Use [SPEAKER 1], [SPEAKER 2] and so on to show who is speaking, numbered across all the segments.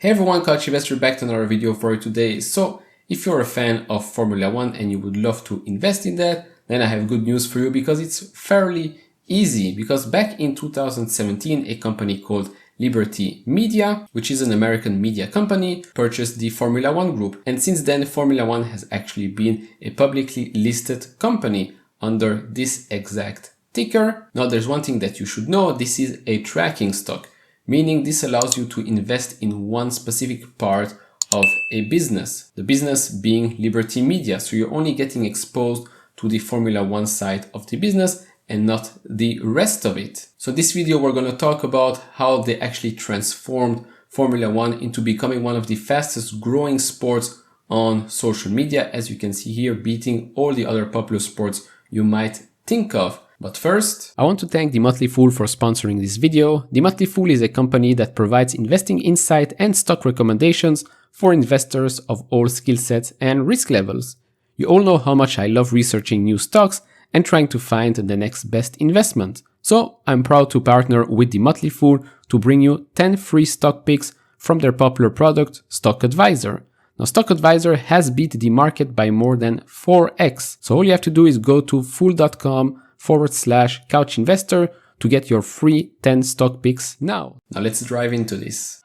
[SPEAKER 1] Hey everyone, Coach Investor back to another video for you today. So if you're a fan of Formula One and you would love to invest in that, then I have good news for you because it's fairly easy. Because back in 2017, a company called Liberty Media, which is an American media company, purchased the Formula One group. And since then, Formula One has actually been a publicly listed company under this exact ticker. Now, there's one thing that you should know. This is a tracking stock, meaning this allows you to invest in one specific part of a business, the business being Liberty Media. So you're only getting exposed to the Formula One side of the business and not the rest of it. So this video, we're going to talk about how they actually transformed Formula One into becoming one of the fastest growing sports on social media, as you can see here, beating all the other popular sports you might think of. But first, I want to thank the Motley Fool for sponsoring this video. The Motley Fool is a company that provides investing insight and stock recommendations for investors of all skill sets and risk levels. You all know how much I love researching new stocks and trying to find the next best investment. So I'm proud to partner with the Motley Fool to bring you 10 free stock picks from their popular product, Stock Advisor. Now, Stock Advisor has beat the market by more than 4x. So all you have to do is go to fool.com/couch investor to get your free 10 stock picks now. Now let's dive into this.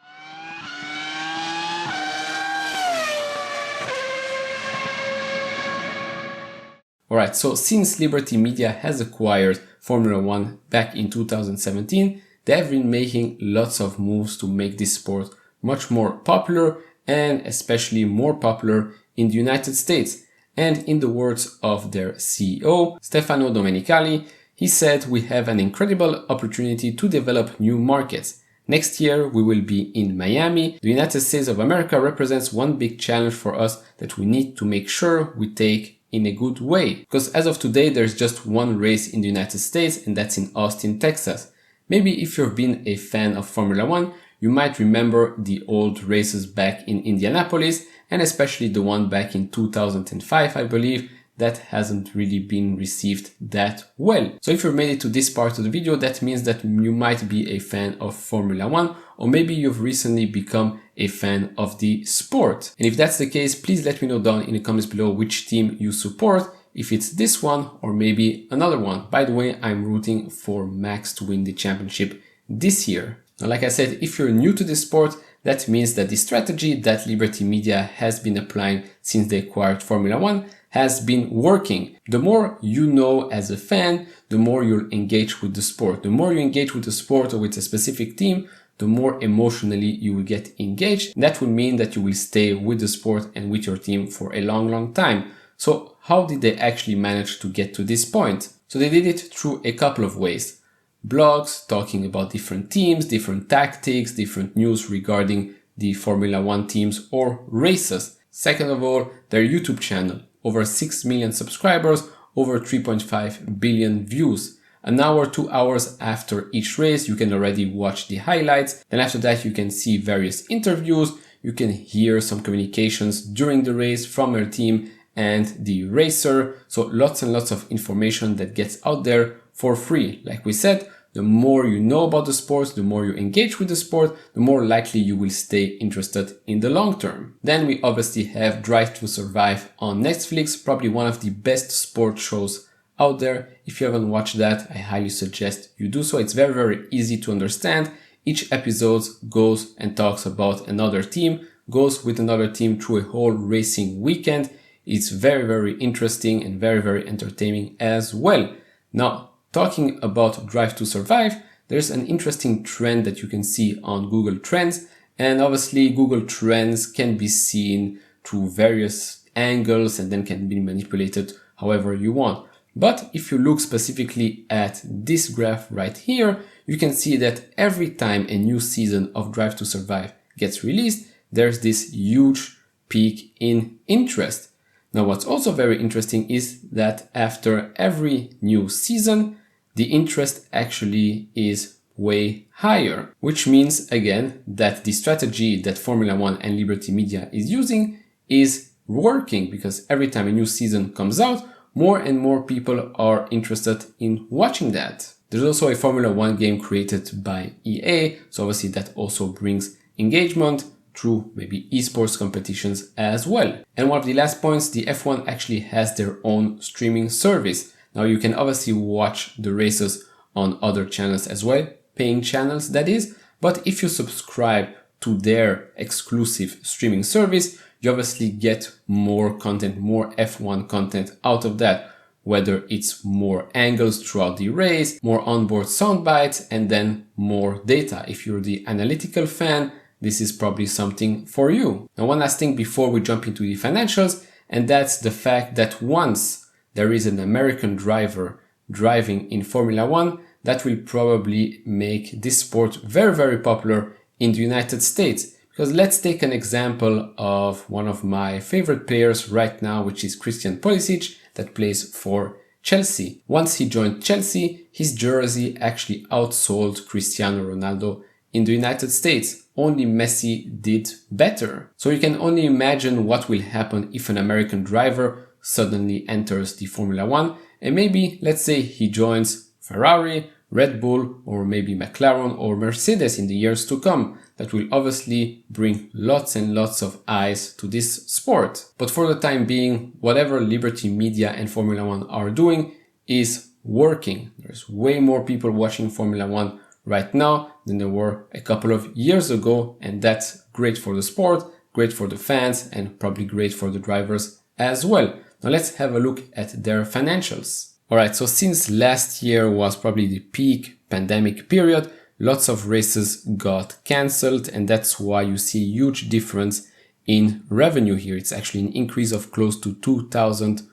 [SPEAKER 1] Alright, so since Liberty Media has acquired Formula One back in 2017, they have been making lots of moves to make this sport much more popular and especially more popular in the United States. And in the words of their CEO, Stefano Domenicali, he said, "We have an incredible opportunity to develop new markets. Next year, we will be in Miami. The United States of America represents one big challenge for us that we need to make sure we take in a good way. Because as of today, there's just one race in the United States, and that's in Austin, Texas. Maybe if you've been a fan of Formula One, you might remember the old races back in Indianapolis, and especially the one back in 2005, I believe, that hasn't really been received that well. So if you've made it to this part of the video, that means that you might be a fan of Formula One, or maybe you've recently become a fan of the sport. And if that's the case, please let me know down in the comments below which team you support, if it's this one or maybe another one. By the way, I'm rooting for Max to win the championship this year. Now, like I said, if you're new to this sport, that means that the strategy that Liberty Media has been applying since they acquired Formula One has been working. The more you know as a fan, the more you'll engage with the sport. The more you engage with the sport or with a specific team, the more emotionally you will get engaged. That will mean that you will stay with the sport and with your team for a long, long time. So how did they actually manage to get to this point? So they did it through a couple of ways. Blogs talking about different teams, different tactics, different news regarding the Formula One teams or races. Second of all, their YouTube channel. Over 6 million subscribers, over 3.5 billion views. An hour, 2 hours after each race, you can already watch the highlights. Then after that, you can see various interviews. You can hear some communications during the race from your team and the racer. So lots and lots of information that gets out there for free. Like we said, the more you know about the sport, the more you engage with the sport, the more likely you will stay interested in the long term. Then we obviously have Drive to Survive on Netflix, probably one of the best sport shows out there. If you haven't watched that, I highly suggest you do so. It's very, very easy to understand. Each episode goes and talks about another team, goes with another team through a whole racing weekend. It's very, very interesting and very, very entertaining as well. Now, talking about Drive to Survive, there's an interesting trend that you can see on Google Trends. And obviously Google Trends can be seen through various angles and then can be manipulated however you want. But if you look specifically at this graph right here, you can see that every time a new season of Drive to Survive gets released, there's this huge peak in interest. Now, what's also very interesting is that after every new season, the interest actually is way higher, which means again that the strategy that Formula One and Liberty Media is using is working, because every time a new season comes out, more and more people are interested in watching that. There's also a Formula One game created by EA, so obviously that also brings engagement. through maybe esports competitions as well. And one of the last points, the F1 actually has their own streaming service. Now you can obviously watch the races on other channels as well, paying channels that is, but if you subscribe to their exclusive streaming service, you obviously get more content, more F1 content out of that, whether it's more angles throughout the race, more onboard sound bites, and then more data. If you're the analytical fan, this is probably something for you. Now, one last thing before we jump into the financials, and that's the fact that once there is an American driver driving in Formula One, that will probably make this sport very, very popular in the United States. Because let's take an example of one of my favorite players right now, which is Christian Pulisic, that plays for Chelsea. Once he joined Chelsea, his jersey actually outsold Cristiano Ronaldo in the United States. Only Messi did better. So you can only imagine what will happen if an American driver suddenly enters the Formula One, and maybe, let's say, he joins Ferrari, Red Bull, or maybe McLaren or Mercedes in the years to come. That will obviously bring lots and lots of eyes to this sport. But for the time being, whatever Liberty Media and Formula One are doing is working. There's way more people watching Formula One right now than there were a couple of years ago, and that's great for the sport, great for the fans, and probably great for the drivers as well. Now let's have a look at their financials. Alright, so since last year was probably the peak pandemic period, lots of races got cancelled, and that's why you see a huge difference in revenue here. It's actually an increase of close to 2000%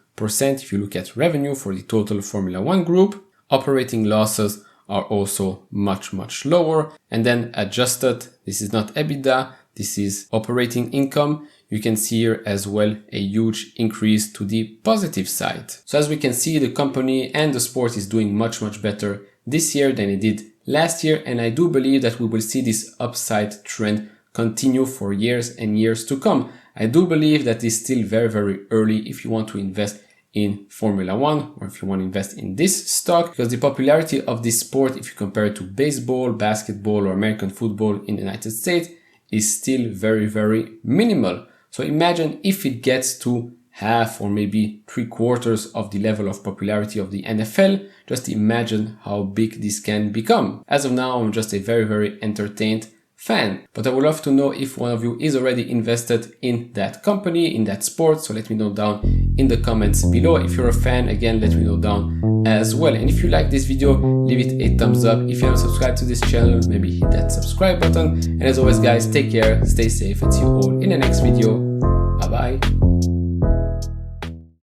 [SPEAKER 1] if you look at revenue for the total Formula One group. Operating losses are also much, much lower. And then adjusted, this is not EBITDA, this is operating income. You can see here as well a huge increase to the positive side. So as we can see, the company and the sport is doing much, much better this year than it did last year. And I do believe that we will see this upside trend continue for years and years to come. I do believe that it's still very, very early if you want to invest in Formula One or if you want to invest in this stock, because the popularity of this sport, if you compare it to baseball, basketball, or American football in the United States, is still very, very minimal. So imagine if it gets to half or maybe 3/4 of the level of popularity of the NFL, just imagine how big this can become. As of now, I'm just a very, very entertained fan, but I would love to know if one of you is already invested in that company, in that sport. So let me know down in the comments below. If you're a fan, again, let me know down as well. And if you like this video, leave it a thumbs up. If you haven't subscribed to this channel, maybe hit that subscribe button. And as always, guys, take care, stay safe, and see you all in the next video.